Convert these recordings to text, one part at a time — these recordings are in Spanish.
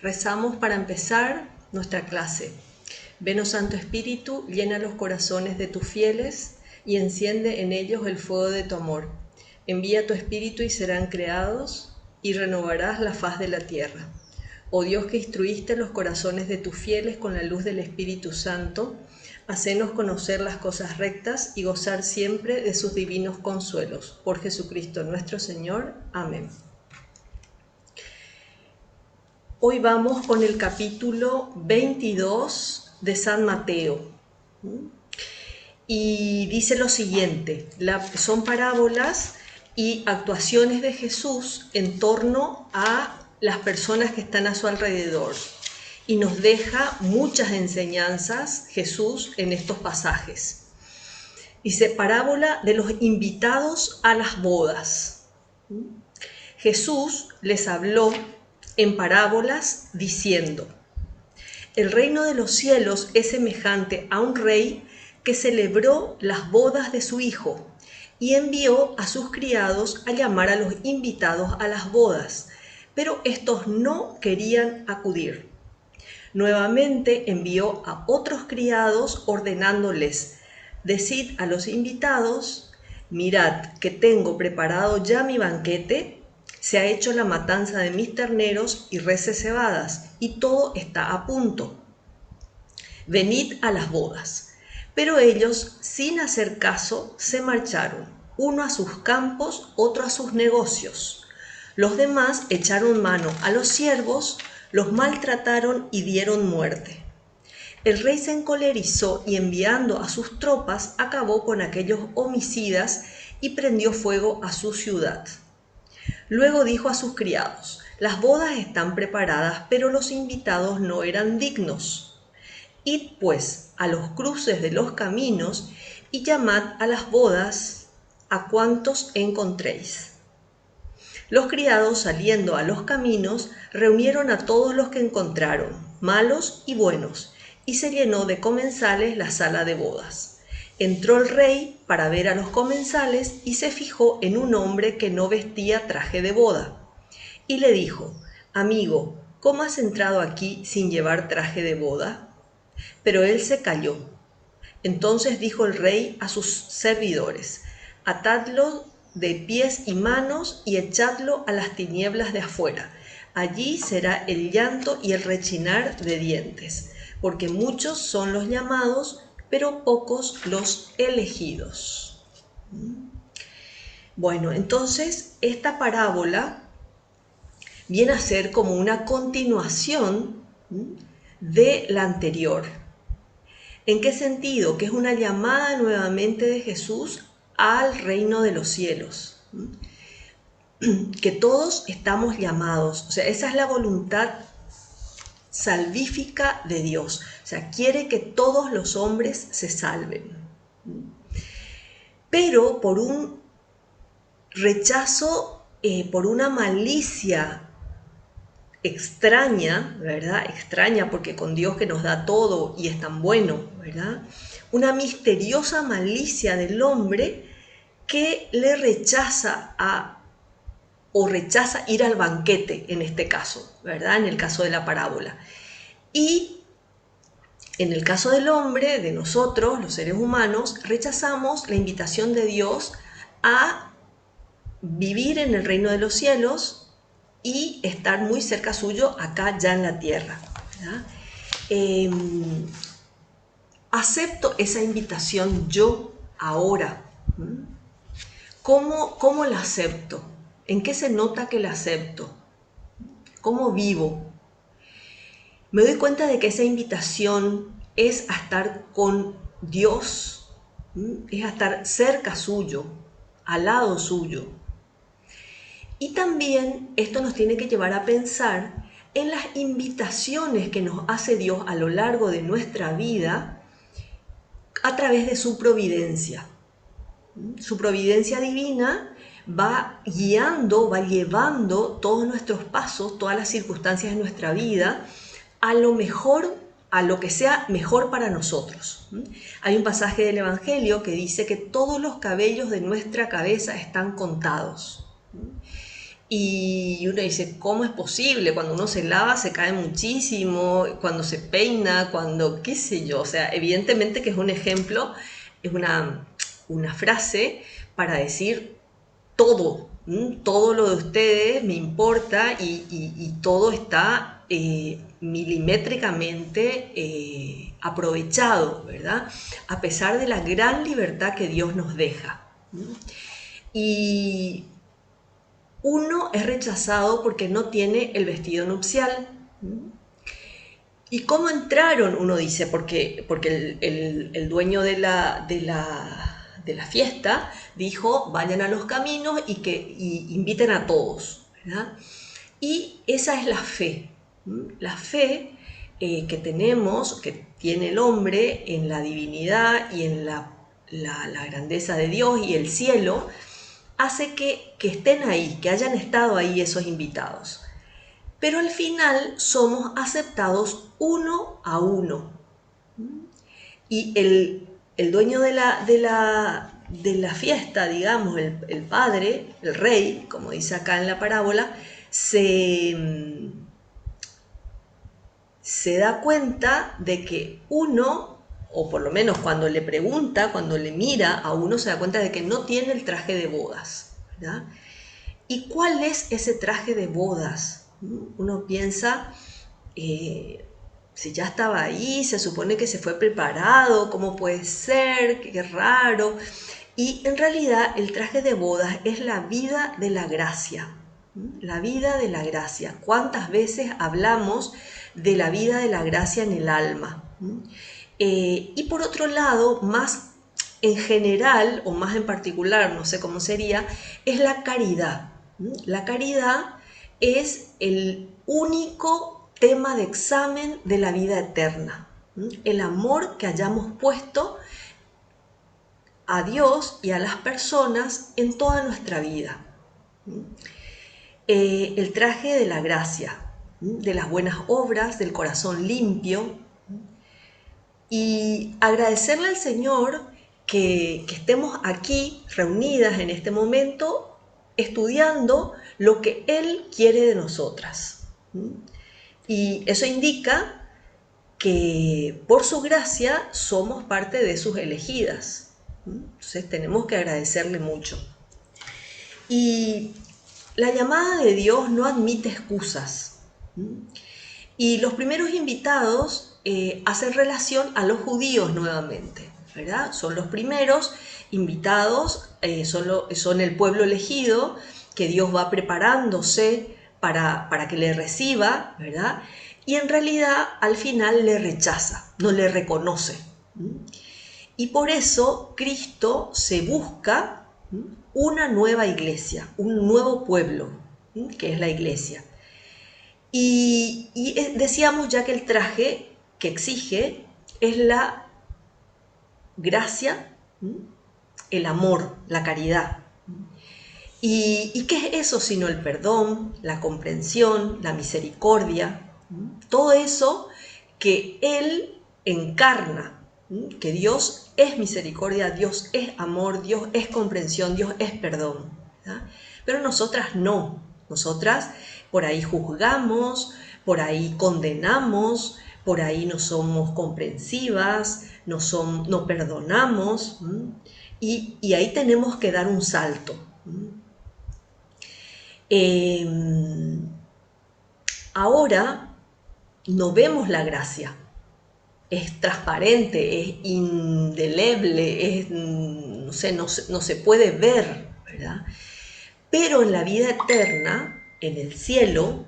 Rezamos para empezar nuestra clase. Ven, oh Santo Espíritu, llena los corazones de tus fieles y enciende en ellos el fuego de tu amor. Envía tu Espíritu y serán creados y renovarás la faz de la tierra. Oh Dios, que instruiste los corazones de tus fieles con la luz del Espíritu Santo, hacenos conocer las cosas rectas y gozar siempre de sus divinos consuelos. Por Jesucristo nuestro Señor. Amén. Hoy vamos con el capítulo 22 de San Mateo. Y dice lo siguiente: son parábolas y actuaciones de Jesús en torno a las personas que están a su alrededor. Y nos deja muchas enseñanzas Jesús en estos pasajes. Dice, parábola de los invitados a las bodas. Jesús les habló en parábolas diciendo: el reino de los cielos es semejante a un rey que celebró las bodas de su hijo y envió a sus criados a llamar a los invitados a las bodas, pero estos no querían acudir. Nuevamente envió a otros criados ordenándoles: decid a los invitados, mirad que tengo preparado ya mi banquete, se ha hecho la matanza de mis terneros y reses cebadas, y todo está a punto. Venid a las bodas. Pero ellos, sin hacer caso, se marcharon, uno a sus campos, otro a sus negocios. Los demás echaron mano a los siervos, los maltrataron y dieron muerte. El rey se encolerizó y enviando a sus tropas acabó con aquellos homicidas y prendió fuego a su ciudad. Luego dijo a sus criados: las bodas están preparadas, pero los invitados no eran dignos. Id pues a los cruces de los caminos y llamad a las bodas a cuantos encontréis. Los criados, saliendo a los caminos, reunieron a todos los que encontraron, malos y buenos, y se llenó de comensales la sala de bodas. Entró el rey para ver a los comensales y se fijó en un hombre que no vestía traje de boda. Y le dijo: amigo, ¿cómo has entrado aquí sin llevar traje de boda? Pero él se calló. Entonces dijo el rey a sus servidores: atadlo de pies y manos y echadlo a las tinieblas de afuera. Allí será el llanto y el rechinar de dientes, porque muchos son los llamados, pero pocos los elegidos. Bueno, entonces esta parábola viene a ser como una continuación de la anterior. ¿En qué sentido? Que es una llamada nuevamente de Jesús al reino de los cielos. Que todos estamos llamados, o sea, esa es la voluntad salvífica de Dios. O sea, quiere que todos los hombres se salven. Pero por un rechazo, por una malicia extraña, ¿verdad? Extraña porque con Dios que nos da todo y es tan bueno, ¿verdad? Una misteriosa malicia del hombre que le rechaza rechaza ir al banquete en este caso, ¿verdad? En el caso de la parábola. Y en el caso del hombre, de nosotros, los seres humanos, rechazamos la invitación de Dios a vivir en el reino de los cielos y estar muy cerca suyo acá ya en la tierra, ¿verdad? Acepto esa invitación yo ahora. ¿Cómo la acepto? ¿En qué se nota que la acepto? ¿Cómo vivo? Me doy cuenta de que esa invitación es a estar con Dios, es a estar cerca suyo, al lado suyo. Y también esto nos tiene que llevar a pensar en las invitaciones que nos hace Dios a lo largo de nuestra vida a través de su providencia. Su providencia divina va guiando, va llevando todos nuestros pasos, todas las circunstancias de nuestra vida a lo mejor, a lo que sea mejor para nosotros. Hay un pasaje del Evangelio que dice que todos los cabellos de nuestra cabeza están contados. Y uno dice, ¿cómo es posible? Cuando uno se lava se cae muchísimo, cuando se peina, cuando qué sé yo. O sea, evidentemente que es un ejemplo, es una frase para decir todo, todo lo de ustedes me importa y todo está milimétricamente aprovechado, ¿verdad? A pesar de la gran libertad que Dios nos deja. Y uno es rechazado porque no tiene el vestido nupcial. ¿Y cómo entraron? Uno dice, porque el dueño de la fiesta dijo, vayan a los caminos y inviten a todos, ¿verdad? Y esa es la fe. La fe que tenemos, que tiene el hombre en la divinidad y en la grandeza de Dios y el cielo, hace que estén ahí, que hayan estado ahí esos invitados. Pero al final somos aceptados uno a uno. Y el dueño de la fiesta, digamos, el padre, el rey, como dice acá en la parábola, se da cuenta de que uno, o por lo menos cuando le pregunta, cuando le mira a uno, se da cuenta de que no tiene el traje de bodas, ¿verdad? ¿Y cuál es ese traje de bodas? Uno piensa, si ya estaba ahí, se supone que se fue preparado, ¿cómo puede ser? Qué raro. Y en realidad el traje de bodas es la vida de la gracia. La vida de la gracia. ¿Cuántas veces hablamos de la vida de la gracia en el alma? Y por otro lado, más en general o más en particular, no sé cómo sería, es la caridad. La caridad es el único tema de examen de la vida eterna. El amor que hayamos puesto a Dios y a las personas en toda nuestra vida. El traje de la gracia, de las buenas obras, del corazón limpio, y agradecerle al Señor que estemos aquí reunidas en este momento estudiando lo que Él quiere de nosotras. Y eso indica que por su gracia somos parte de sus elegidas. Entonces tenemos que agradecerle mucho. Y la llamada de Dios no admite excusas. Y los primeros invitados hacen relación a los judíos nuevamente, ¿verdad? Son los primeros invitados, son el pueblo elegido que Dios va preparándose para que le reciba, ¿verdad? Y en realidad al final le rechaza, no le reconoce. Y por eso Cristo se busca una nueva iglesia, un nuevo pueblo, que es la iglesia. Y decíamos ya que el traje que exige es la gracia, el amor, la caridad. ¿Y qué es eso sino el perdón, la comprensión, la misericordia? Todo eso que Él encarna, que Dios es misericordia, Dios es amor, Dios es comprensión, Dios es perdón, ¿verdad? Pero nosotras no, nosotras por ahí juzgamos, por ahí condenamos, por ahí no somos comprensivas, no perdonamos, y ahí tenemos que dar un salto. Ahora no vemos la gracia, es transparente, es indeleble, no se puede ver, ¿verdad? Pero en la vida eterna, en el cielo,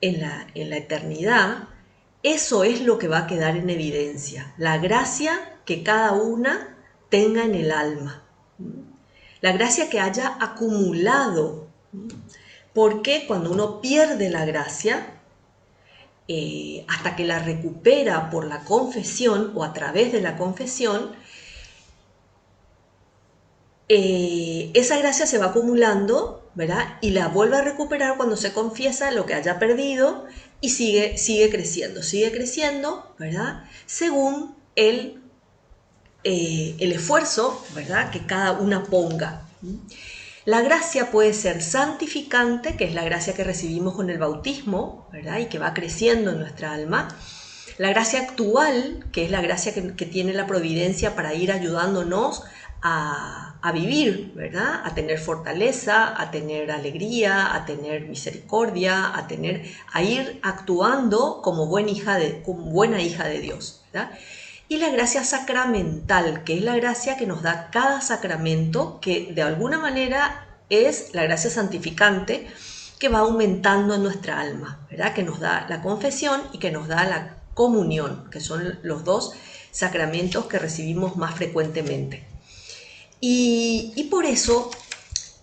en la eternidad, eso es lo que va a quedar en evidencia, la gracia que cada una tenga en el alma, la gracia que haya acumulado, porque cuando uno pierde la gracia, hasta que la recupera por la confesión o a través de la confesión, esa gracia se va acumulando, ¿verdad? Y la vuelve a recuperar cuando se confiesa lo que haya perdido y sigue creciendo, ¿verdad? Según el esfuerzo, ¿verdad? Que cada una ponga. La gracia puede ser santificante, que es la gracia que recibimos con el bautismo, ¿verdad? Y que va creciendo en nuestra alma. La gracia actual, que es la gracia que tiene la providencia para ir ayudándonos a vivir, ¿verdad? A tener fortaleza, a tener alegría, a tener misericordia, a ir actuando como buena hija de Dios, ¿verdad? Y la gracia sacramental, que es la gracia que nos da cada sacramento, que de alguna manera es la gracia santificante, que va aumentando en nuestra alma, ¿verdad? Que nos da la confesión y que nos da la comunión, que son los dos sacramentos que recibimos más frecuentemente. Y por eso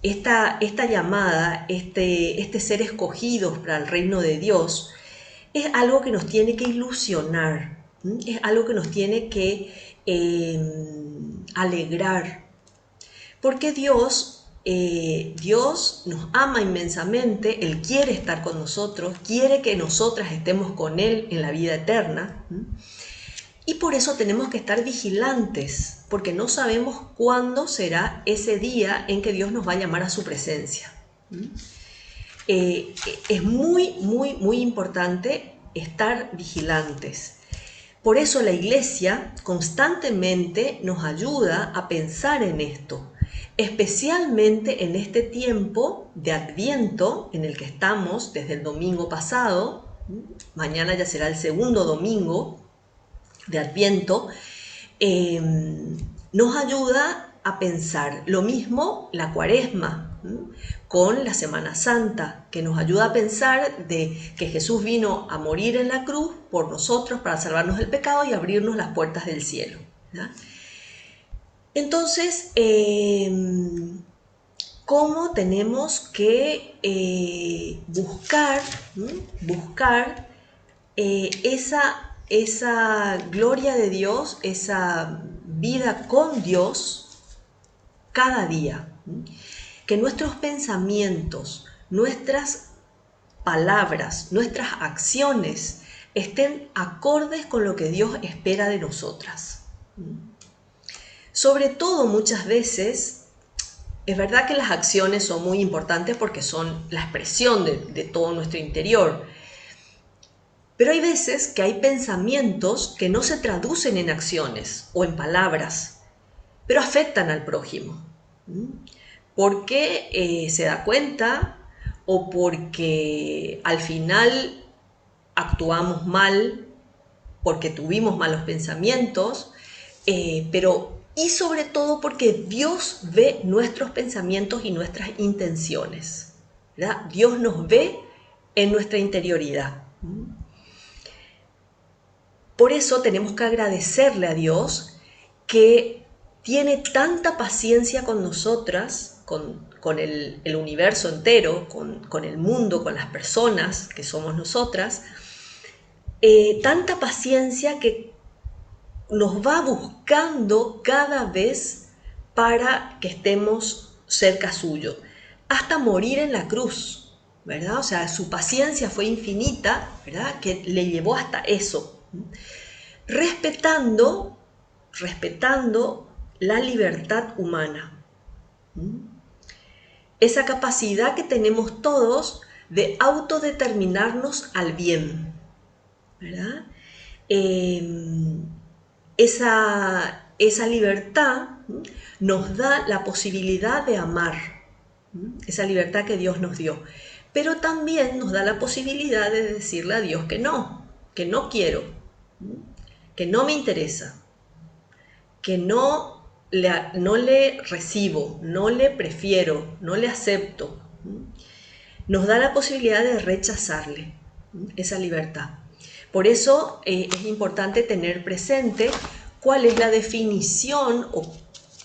esta llamada, este ser escogidos para el reino de Dios, es algo que nos tiene que ilusionar, es algo que nos tiene que alegrar, porque Dios nos ama inmensamente, Él quiere estar con nosotros, quiere que nosotras estemos con Él en la vida eterna, y por eso tenemos que estar vigilantes, porque no sabemos cuándo será ese día en que Dios nos va a llamar a su presencia. Es muy, muy, muy importante estar vigilantes. Por eso la Iglesia constantemente nos ayuda a pensar en esto, especialmente en este tiempo de Adviento en el que estamos desde el domingo pasado. Mañana ya será el segundo domingo de Adviento. Nos ayuda a pensar. Lo mismo la Cuaresma, con la Semana Santa, que nos ayuda a pensar de que Jesús vino a morir en la cruz por nosotros para salvarnos del pecado y abrirnos las puertas del cielo, ¿verdad? Entonces, ¿cómo tenemos que buscar esa gloria de Dios, esa vida con Dios cada día? Que nuestros pensamientos, nuestras palabras, nuestras acciones estén acordes con lo que Dios espera de nosotras. Sobre todo, muchas veces, es verdad que las acciones son muy importantes porque son la expresión de todo nuestro interior, pero hay veces que hay pensamientos que no se traducen en acciones o en palabras, pero afectan al prójimo. Porque se da cuenta o porque al final actuamos mal, porque tuvimos malos pensamientos, y sobre todo porque Dios ve nuestros pensamientos y nuestras intenciones, ¿verdad? Dios nos ve en nuestra interioridad. Por eso tenemos que agradecerle a Dios que tiene tanta paciencia con nosotras, con el universo entero, con el mundo, con las personas que somos nosotras, tanta paciencia que nos va buscando cada vez para que estemos cerca suyo, hasta morir en la cruz, ¿verdad? O sea, su paciencia fue infinita, ¿verdad? Que le llevó hasta eso, respetando la libertad humana. Esa capacidad que tenemos todos de autodeterminarnos al bien, ¿verdad? Esa libertad nos da la posibilidad de amar, esa libertad que Dios nos dio, pero también nos da la posibilidad de decirle a Dios que no quiero, que no me interesa, que no le recibo, no le prefiero, no le acepto. Nos da la posibilidad de rechazarle esa libertad. Por eso es importante tener presente cuál es la definición o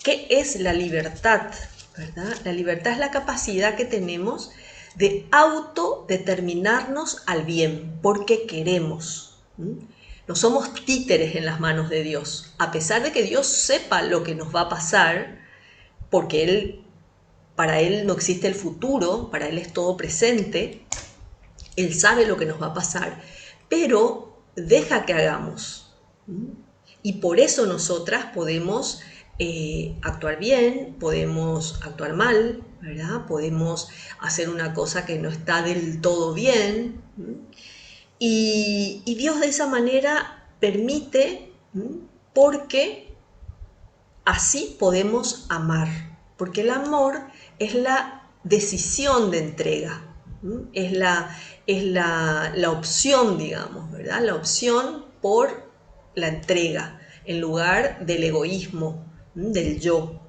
qué es la libertad, ¿verdad? La libertad es la capacidad que tenemos de autodeterminarnos al bien, porque queremos. No somos títeres en las manos de Dios, a pesar de que Dios sepa lo que nos va a pasar, porque para Él no existe el futuro, para Él es todo presente, Él sabe lo que nos va a pasar, pero deja que hagamos. Y por eso nosotras podemos actuar bien, podemos actuar mal, ¿verdad? Podemos hacer una cosa que no está del todo bien. Y Dios de esa manera permite, porque así podemos amar, porque el amor es la decisión de entrega, es la opción, digamos, ¿verdad? La opción por la entrega, en lugar del egoísmo, del yo.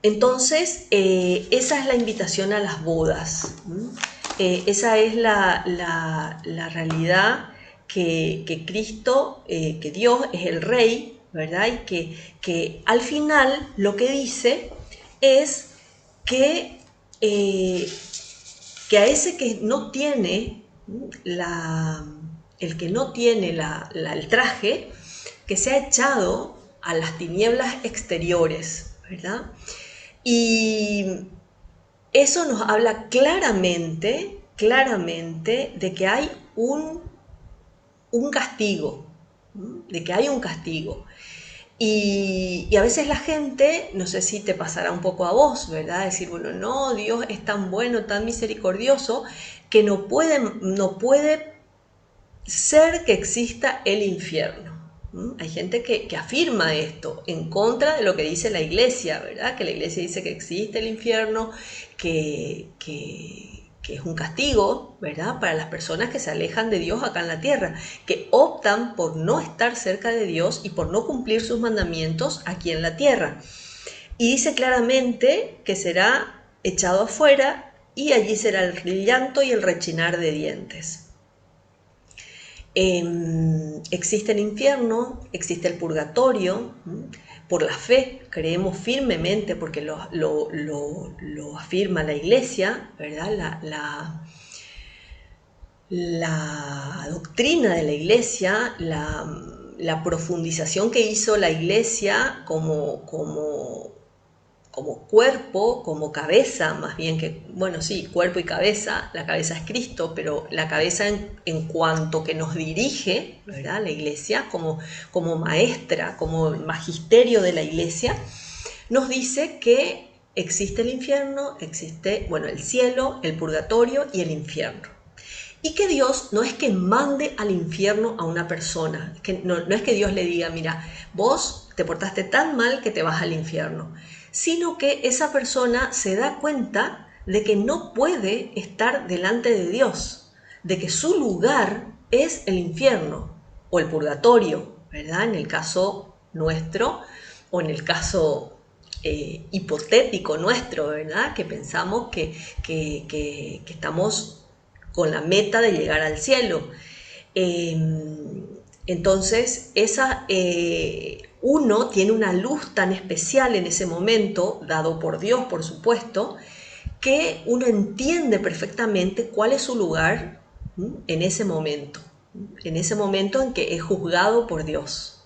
Entonces, esa es la invitación a las bodas. Esa es la realidad que Cristo, que Dios es el Rey, ¿verdad? Y que al final lo que dice es que, que a ese que no tiene el que no tiene el traje, que se ha echado a las tinieblas exteriores, ¿verdad? Y eso nos habla claramente, claramente de que hay un castigo, de que hay un castigo. Y a veces la gente, no sé si te pasará un poco a vos, ¿verdad? Decir, bueno, no, Dios es tan bueno, tan misericordioso, que no puede ser que exista el infierno. Hay gente que afirma esto en contra de lo que dice la iglesia, ¿verdad? Que la iglesia dice que existe el infierno, que es un castigo, ¿verdad? Para las personas que se alejan de Dios acá en la tierra, que optan por no estar cerca de Dios y por no cumplir sus mandamientos aquí en la tierra. Y dice claramente que será echado afuera y allí será el llanto y el rechinar de dientes. Existe el infierno, existe el purgatorio. Por la fe creemos firmemente, porque lo afirma la iglesia, ¿verdad? La doctrina de la iglesia, la profundización que hizo la iglesia como cuerpo, como cabeza, más bien que, bueno, sí, cuerpo y cabeza, la cabeza es Cristo, pero la cabeza en cuanto que nos dirige, ¿verdad? La iglesia, como maestra, como magisterio de la iglesia, nos dice que existe el infierno, existe, bueno, el cielo, el purgatorio y el infierno. Y que Dios no es que mande al infierno a una persona, que no es que Dios le diga, mira, vos te portaste tan mal que te vas al infierno, sino que esa persona se da cuenta de que no puede estar delante de Dios, de que su lugar es el infierno o el purgatorio, ¿verdad? En el caso nuestro, o en el caso hipotético nuestro, ¿verdad? Que pensamos que estamos con la meta de llegar al cielo. Entonces, uno tiene una luz tan especial en ese momento, dado por Dios, por supuesto, que uno entiende perfectamente cuál es su lugar en ese momento en que es juzgado por Dios.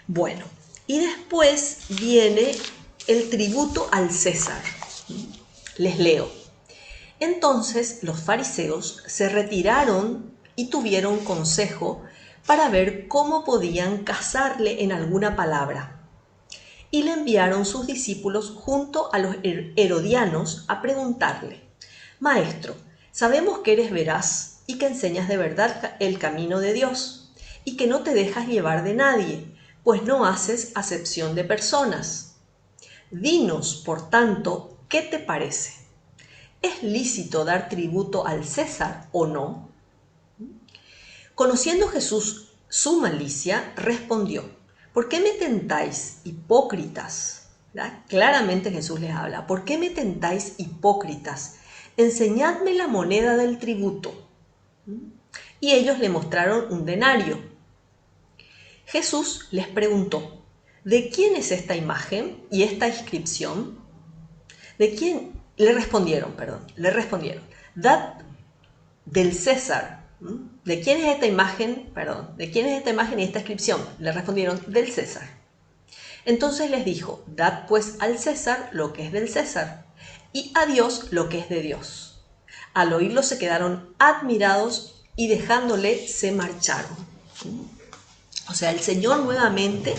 Bueno, y después viene el tributo al César. Les leo. Entonces los fariseos se retiraron y tuvieron consejo para ver cómo podían casarle en alguna palabra. Y le enviaron sus discípulos junto a los herodianos a preguntarle: Maestro, sabemos que eres veraz y que enseñas de verdad el camino de Dios, y que no te dejas llevar de nadie, pues no haces acepción de personas. Dinos, por tanto, ¿qué te parece? ¿Es lícito dar tributo al César o no? Conociendo Jesús su malicia, respondió: ¿Por qué me tentáis, hipócritas? ¿Verdad? Claramente Jesús les habla: ¿Por qué me tentáis, hipócritas? Enseñadme la moneda del tributo. Y ellos le mostraron un denario. Jesús les preguntó: ¿De quién es esta imagen y esta inscripción? ¿De quién? Le respondieron, dad del César. ¿De quién es esta imagen? ¿De quién es esta imagen y esta inscripción? Le respondieron: del César. Entonces les dijo: dad pues al César lo que es del César, y a Dios lo que es de Dios. Al oírlo se quedaron admirados y dejándole se marcharon. O sea, el Señor nuevamente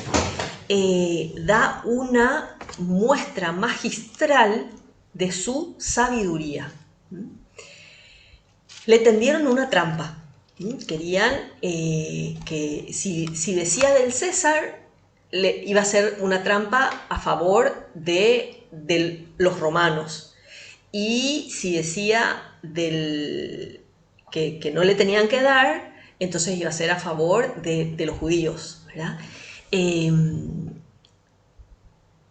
da una muestra magistral de su sabiduría. Le tendieron una trampa. Querían que si decía del César, iba a ser una trampa a favor de los romanos. Y si decía que no le tenían que dar, entonces iba a ser a favor de los judíos, ¿verdad?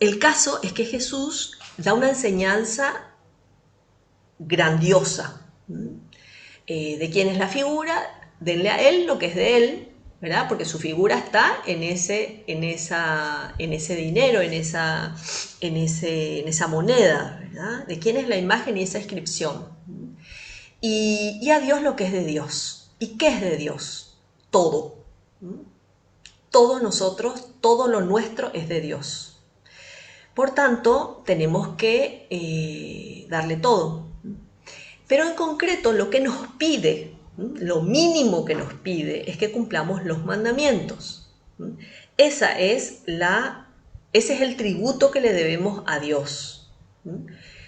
El caso es que Jesús da una enseñanza grandiosa. ¿De quién es la figura? Denle a él lo que es de él, ¿verdad? Porque su figura está en ese dinero, en esa moneda, ¿verdad? ¿De quién es la imagen y esa inscripción? Y a Dios lo que es de Dios. ¿Y qué es de Dios? Todo. Todo nosotros, todo lo nuestro es de Dios. Por tanto, tenemos que darle todo. Pero en concreto lo que nos pide, lo mínimo que nos pide, es que cumplamos los mandamientos. Ese es el tributo que le debemos a Dios.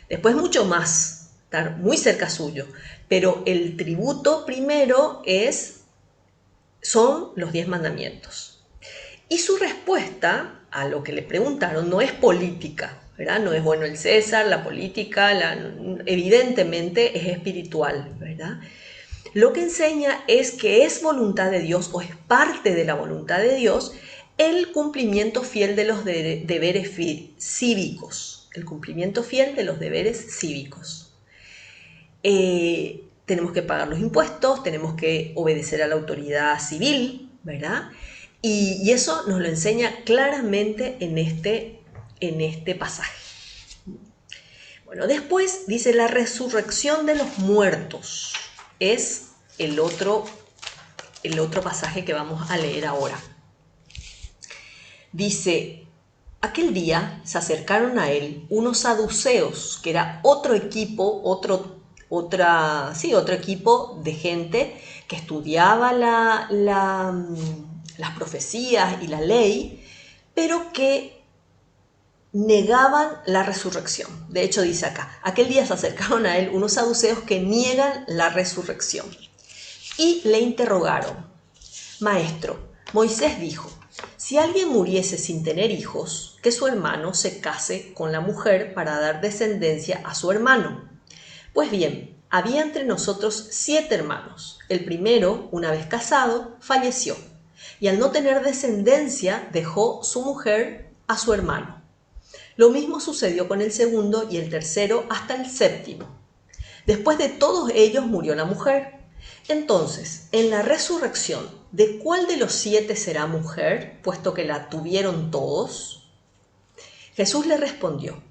Después mucho más, estar muy cerca suyo. Pero el tributo primero son los 10 mandamientos. Y su respuesta a lo que le preguntaron no es política, ¿verdad? No es bueno el César, la política, evidentemente es espiritual, ¿verdad? Lo que enseña es que es voluntad de Dios o es parte de la voluntad de Dios el cumplimiento fiel de los deberes cívicos. El cumplimiento fiel de los deberes cívicos. Tenemos que pagar los impuestos, tenemos que obedecer a la autoridad civil, ¿verdad? Y eso nos lo enseña claramente en este pasaje. Bueno, después dice la resurrección de los muertos. Es el otro pasaje que vamos a leer ahora. Dice, aquel día se acercaron a él unos saduceos, que era otro equipo, otro equipo de gente que estudiaba las profecías y la ley, pero que negaban la resurrección. De hecho dice acá, aquel día se acercaron a él unos saduceos que niegan la resurrección y le interrogaron, Maestro, Moisés dijo, si alguien muriese sin tener hijos, que su hermano se case con la mujer para dar descendencia a su hermano. Pues bien, había entre nosotros 7 hermanos. El primero, una vez casado, falleció, y al no tener descendencia dejó su mujer a su hermano. Lo mismo sucedió con el segundo y el tercero hasta el séptimo. Después de todos ellos murió la mujer. Entonces, en la resurrección, ¿de cuál de los 7 será mujer, puesto que la tuvieron todos? Jesús le respondió,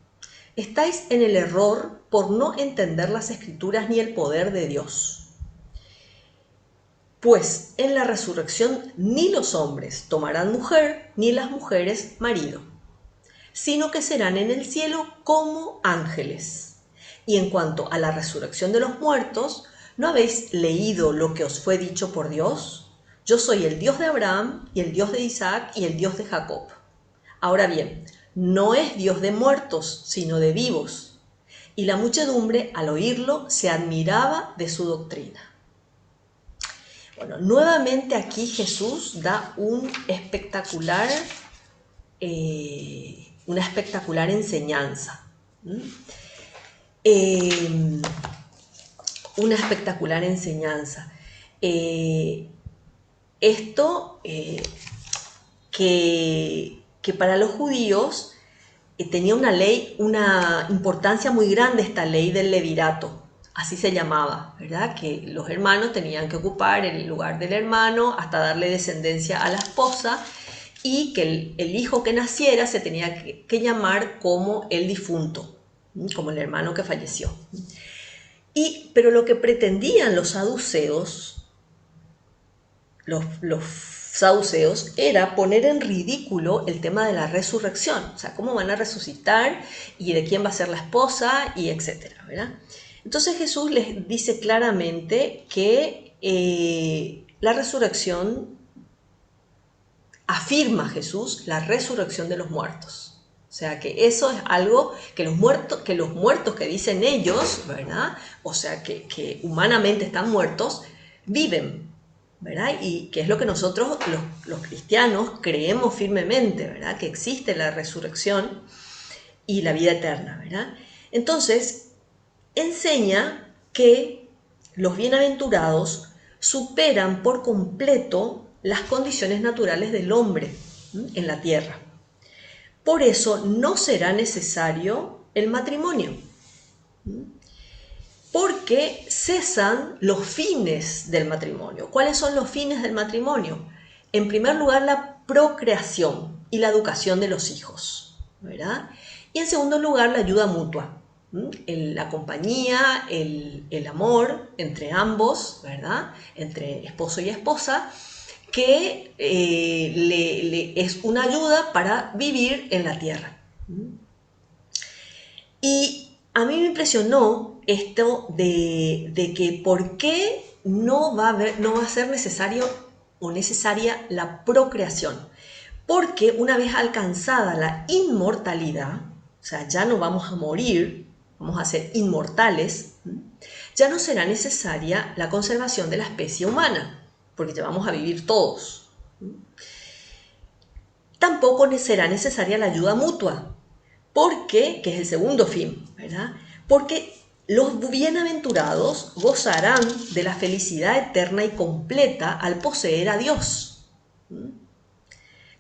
estáis en el error por no entender las Escrituras ni el poder de Dios. Pues en la resurrección ni los hombres tomarán mujer, ni las mujeres marido, sino que serán en el cielo como ángeles. Y en cuanto a la resurrección de los muertos, ¿no habéis leído lo que os fue dicho por Dios? Yo soy el Dios de Abraham, y el Dios de Isaac, y el Dios de Jacob. Ahora bien, no es Dios de muertos, sino de vivos. Y la muchedumbre, al oírlo, se admiraba de su doctrina. Bueno, nuevamente aquí Jesús da una espectacular enseñanza. Una espectacular enseñanza. Esto que para los judíos tenía una importancia muy grande esta ley del levirato, así se llamaba, ¿verdad? Que los hermanos tenían que ocupar el lugar del hermano hasta darle descendencia a la esposa y que el hijo que naciera se tenía que llamar como el difunto, como el hermano que falleció. Pero lo que pretendían los saduceos, los saduceos, era poner en ridículo el tema de la resurrección. O sea, cómo van a resucitar y de quién va a ser la esposa y etcétera, ¿verdad? Entonces Jesús les dice claramente que la resurrección afirma Jesús la resurrección de los muertos. O sea que eso es algo que los muertos que dicen ellos, ¿verdad? O sea que humanamente están muertos, viven, ¿verdad? Y que es lo que nosotros los cristianos creemos firmemente, ¿verdad? Que existe la resurrección y la vida eterna, ¿verdad? Entonces, enseña que los bienaventurados superan por completo las condiciones naturales del hombre en la tierra. Por eso no será necesario el matrimonio, porque cesan los fines del matrimonio. ¿Cuáles son los fines del matrimonio? En primer lugar, la procreación y la educación de los hijos, ¿verdad? Y en segundo lugar, la ayuda mutua, la compañía, el amor entre ambos, ¿verdad? Entre esposo y esposa, que es una ayuda para vivir en la tierra. Y a mí me impresionó esto de que por qué no va a ser necesario o necesaria la procreación. Porque una vez alcanzada la inmortalidad, o sea, ya no vamos a morir, vamos a ser inmortales, ya no será necesaria la conservación de la especie humana, porque ya vamos a vivir todos. Tampoco será necesaria la ayuda mutua, porque, que es el segundo fin, ¿verdad? Porque los bienaventurados gozarán de la felicidad eterna y completa al poseer a Dios.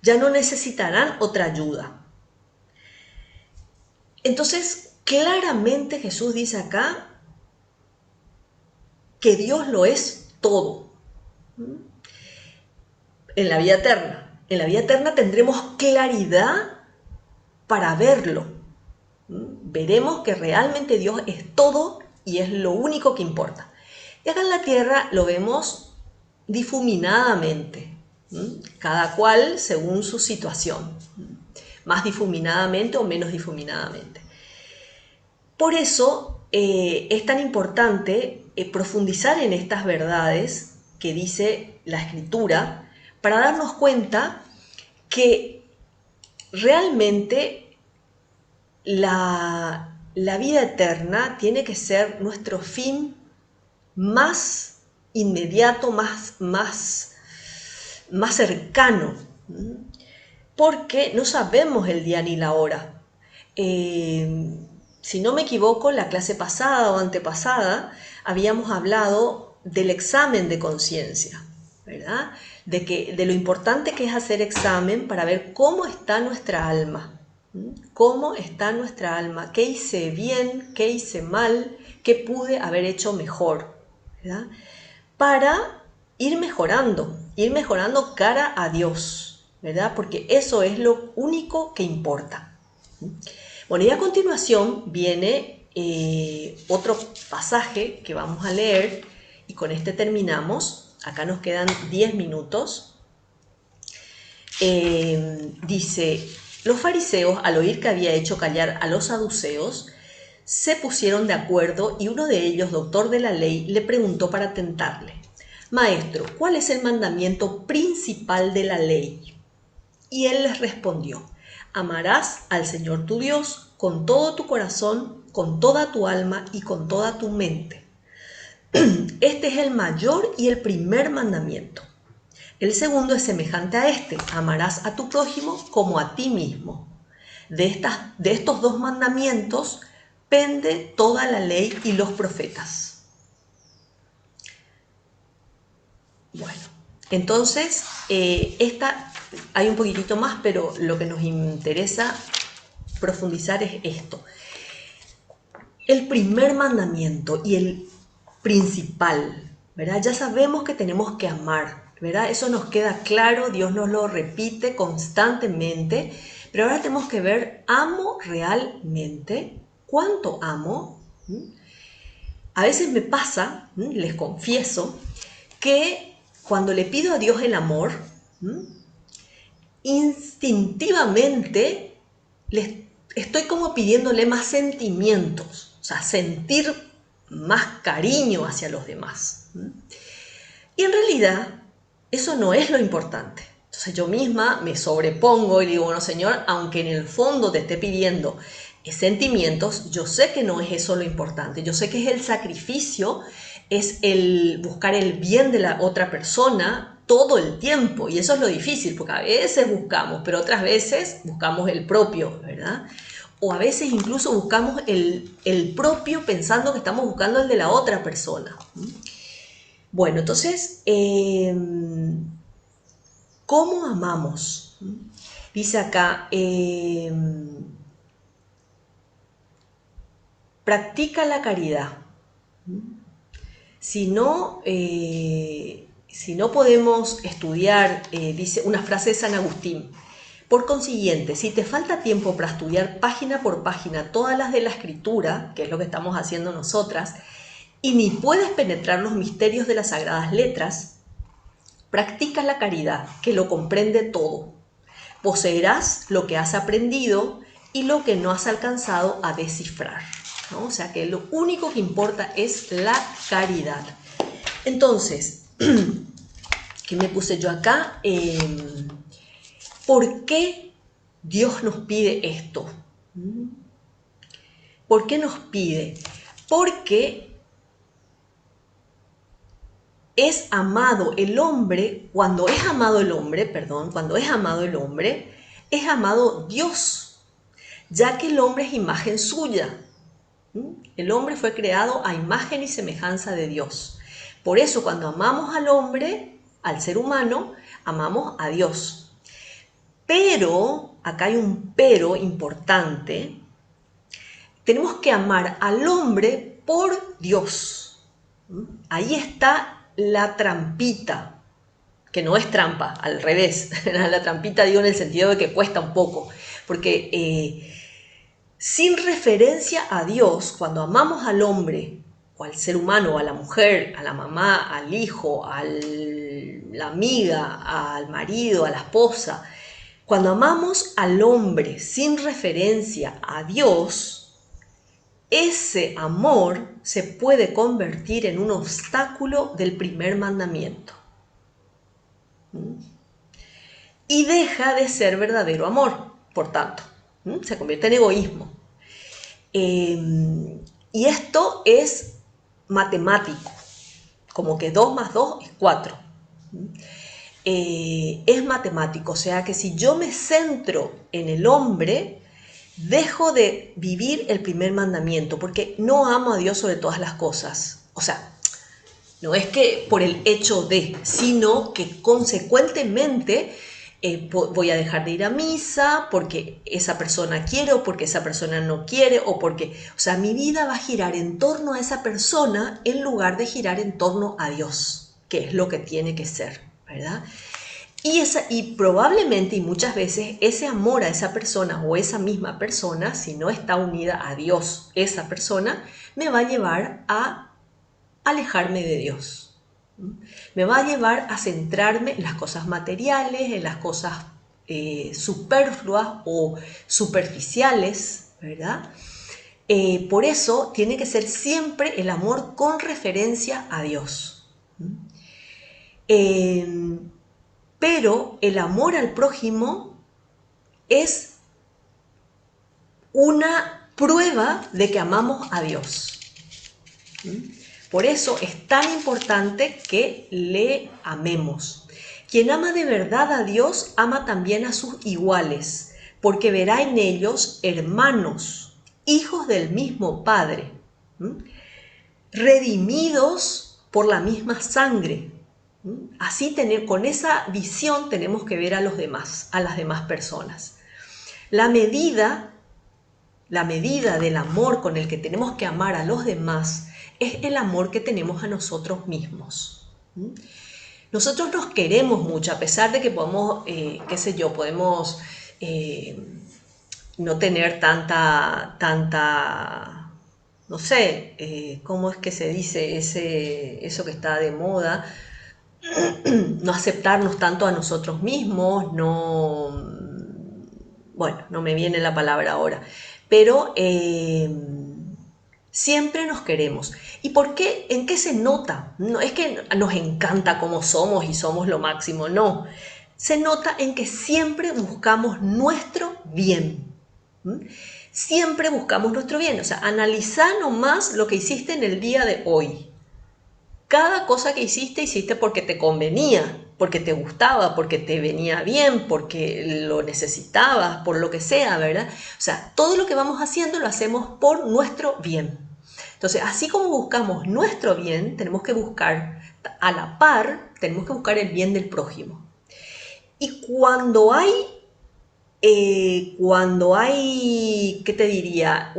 Ya no necesitarán otra ayuda. Entonces, claramente Jesús dice acá que Dios lo es todo en la vida eterna. En la vida eterna tendremos claridad para verlo. Veremos que realmente Dios es todo y es lo único que importa. Y acá en la tierra lo vemos difuminadamente, cada cual según su situación, más difuminadamente o menos difuminadamente. Por eso es tan importante profundizar en estas verdades que dice la Escritura para darnos cuenta que realmente la vida eterna tiene que ser nuestro fin más inmediato, más cercano, porque no sabemos el día ni la hora. Si no me equivoco, en la clase pasada o antepasada habíamos hablado del examen de conciencia, ¿verdad? De lo importante que es hacer examen para ver cómo está nuestra alma. ¿Cómo está nuestra alma? ¿Qué hice bien? ¿Qué hice mal? ¿Qué pude haber hecho mejor? ¿Verdad? Para ir mejorando cara a Dios, ¿verdad? Porque eso es lo único que importa. Bueno, y a continuación viene otro pasaje que vamos a leer y con este terminamos. Acá nos quedan 10 minutos. Dice: los fariseos, al oír que había hecho callar a los saduceos, se pusieron de acuerdo y uno de ellos, doctor de la ley, le preguntó para tentarle: Maestro, ¿cuál es el mandamiento principal de la ley? Y él les respondió: amarás al Señor tu Dios con todo tu corazón, con toda tu alma y con toda tu mente. Este es el mayor y el primer mandamiento. El segundo es semejante a este: amarás a tu prójimo como a ti mismo. De estos dos mandamientos pende toda la ley y los profetas. Bueno, entonces hay un poquitito más, pero lo que nos interesa profundizar es esto. El primer mandamiento y el principal, ¿verdad? Ya sabemos que tenemos que amar, ¿verdad? Eso nos queda claro, Dios nos lo repite constantemente, pero ahora tenemos que ver, ¿amo realmente? ¿Cuánto amo? A veces me pasa, les confieso, que cuando le pido a Dios el amor, instintivamente estoy como pidiéndole más sentimientos, o sea, sentir más cariño hacia los demás. Y en realidad eso no es lo importante. O Entonces yo misma me sobrepongo y digo, bueno, Señor, aunque en el fondo te esté pidiendo sentimientos, yo sé que no es eso lo importante, yo sé que es el sacrificio, es el buscar el bien de la otra persona todo el tiempo, y eso es lo difícil, porque a veces buscamos, pero otras veces buscamos el propio, ¿verdad? O a veces incluso buscamos el propio pensando que estamos buscando el de la otra persona. Bueno, entonces, ¿cómo amamos? Dice acá, practica la caridad. Si no podemos estudiar, dice una frase de San Agustín, por consiguiente, si te falta tiempo para estudiar página por página todas las de la escritura, que es lo que estamos haciendo nosotras, y ni puedes penetrar los misterios de las sagradas letras, practica la caridad, que lo comprende todo. Poseerás lo que has aprendido y lo que no has alcanzado a descifrar, ¿no? O sea que lo único que importa es la caridad. Entonces, ¿qué me puse yo acá? ¿Por qué Dios nos pide esto? ¿Por qué nos pide? Porque es amado el hombre, cuando es amado el hombre, es amado Dios, ya que el hombre es imagen suya. El hombre fue creado a imagen y semejanza de Dios. Por eso cuando amamos al hombre, al ser humano, amamos a Dios. Pero, acá hay un pero importante, tenemos que amar al hombre por Dios. Ahí está la trampita, que no es trampa, al revés. La trampita digo en el sentido de que cuesta un poco, porque sin referencia a Dios, cuando amamos al hombre, o al ser humano, o a la mujer, a la mamá, al hijo, a la amiga, al marido, a la esposa, cuando amamos al hombre sin referencia a Dios, ese amor se puede convertir en un obstáculo del primer mandamiento. Y deja de ser verdadero amor, por tanto. Se convierte en egoísmo. Y esto es matemático, como que 2 más 2 es 4. Es matemático, o sea que si yo me centro en el hombre, dejo de vivir el primer mandamiento, porque no amo a Dios sobre todas las cosas. O sea, no es que por el hecho de, sino que consecuentemente voy a dejar de ir a misa porque esa persona quiere o porque esa persona no quiere o porque, o sea, mi vida va a girar en torno a esa persona en lugar de girar en torno a Dios, que es lo que tiene que ser, ¿verdad? Y probablemente y muchas veces ese amor a esa persona o esa misma persona, si no está unida a Dios, esa persona me va a llevar a alejarme de Dios. Me va a llevar a centrarme en las cosas materiales, en las cosas superfluas o superficiales, ¿verdad? Por eso tiene que ser siempre el amor con referencia a Dios. Pero el amor al prójimo es una prueba de que amamos a Dios. Por eso es tan importante que le amemos. Quien ama de verdad a Dios, ama también a sus iguales, porque verá en ellos hermanos, hijos del mismo Padre, redimidos por la misma sangre. Así con esa visión tenemos que ver a los demás, a las demás personas. La medida del amor con el que tenemos que amar a los demás es el amor que tenemos a nosotros mismos. Nosotros nos queremos mucho, a pesar de que podemos, podemos no tener tanta, no sé, ¿cómo es que se dice eso que está de moda? No aceptarnos tanto a nosotros mismos, bueno, no me viene la palabra ahora, pero siempre nos queremos. ¿Y por qué? ¿En qué se nota? No es que nos encanta como somos y somos lo máximo, no. se nota en que siempre buscamos nuestro bien. ¿Mm? Siempre buscamos nuestro bien. O sea, analizá nomás lo que hiciste en el día de hoy. Cada cosa que hiciste porque te convenía, porque te gustaba, porque te venía bien, porque lo necesitabas, por lo que sea, ¿verdad? O sea, todo lo que vamos haciendo lo hacemos por nuestro bien. Entonces, así como buscamos nuestro bien, tenemos que buscar a la par, tenemos que buscar el bien del prójimo. Y cuando hay, ¿qué te diría?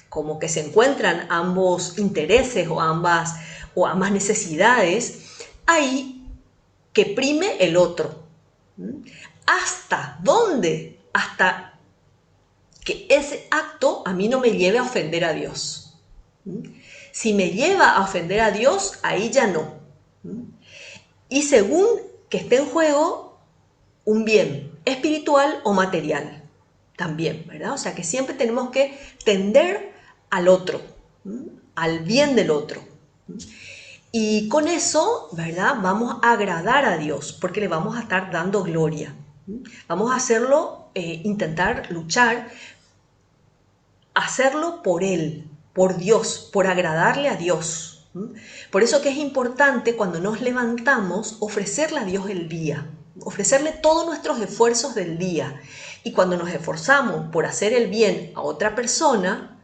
Como que se encuentran ambos intereses o ambas necesidades, hay que prime el otro. ¿Hasta dónde? Hasta que ese acto a mí no me lleve a ofender a Dios. Si me lleva a ofender a Dios, ahí ya no. Y según que esté en juego un bien espiritual o material también, ¿verdad? O sea que siempre tenemos que tender al otro, al bien del otro. Y con eso, ¿verdad? Vamos a agradar a Dios porque le vamos a estar dando gloria. Vamos a hacerlo, intentar luchar, hacerlo por Él, por Dios, por agradarle a Dios. Por eso que es importante cuando nos levantamos ofrecerle a Dios el día, ofrecerle todos nuestros esfuerzos del día. Y cuando nos esforzamos por hacer el bien a otra persona,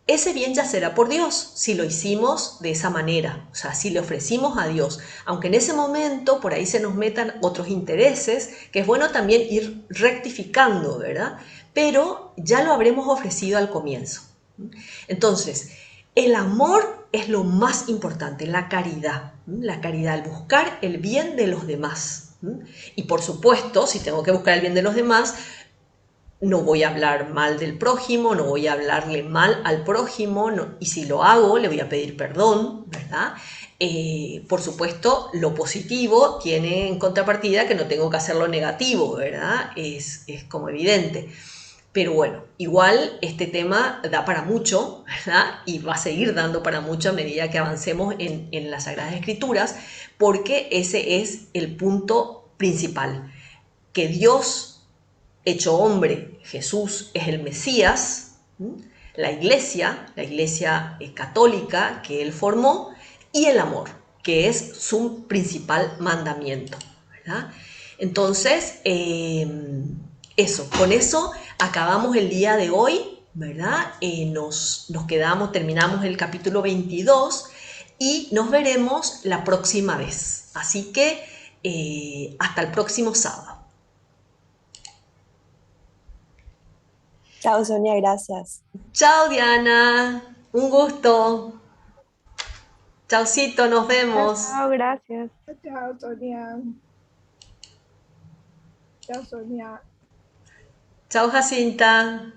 ese bien ya será por Dios, si lo hicimos de esa manera, o sea, si le ofrecimos a Dios, aunque en ese momento por ahí se nos metan otros intereses, que es bueno también ir rectificando, ¿verdad? Pero ya lo habremos ofrecido al comienzo. Entonces, el amor es lo más importante, la caridad, el buscar el bien de los demás. Y por supuesto, si tengo que buscar el bien de los demás, no voy a hablar mal del prójimo, no voy a hablarle mal al prójimo, no, y si lo hago, le voy a pedir perdón, ¿verdad? Por supuesto, lo positivo tiene en contrapartida que no tengo que hacer lo negativo, ¿verdad? Es como evidente. Pero bueno, igual este tema da para mucho, ¿verdad? Y va a seguir dando para mucho a medida que avancemos en las Sagradas Escrituras, porque ese es el punto principal, que Dios hecho hombre, Jesús es el Mesías, la iglesia católica que él formó, y el amor, que es su principal mandamiento, ¿verdad? Entonces, con eso acabamos el día de hoy, ¿verdad? Nos quedamos, terminamos el capítulo 22 y nos veremos la próxima vez. Así que hasta el próximo sábado. Chao, Sonia, gracias. Chao Diana, un gusto. Chaucito, nos Chao, vemos. chao, gracias. Chao, Sonia. Chao, Sonia. Chao Jacinta.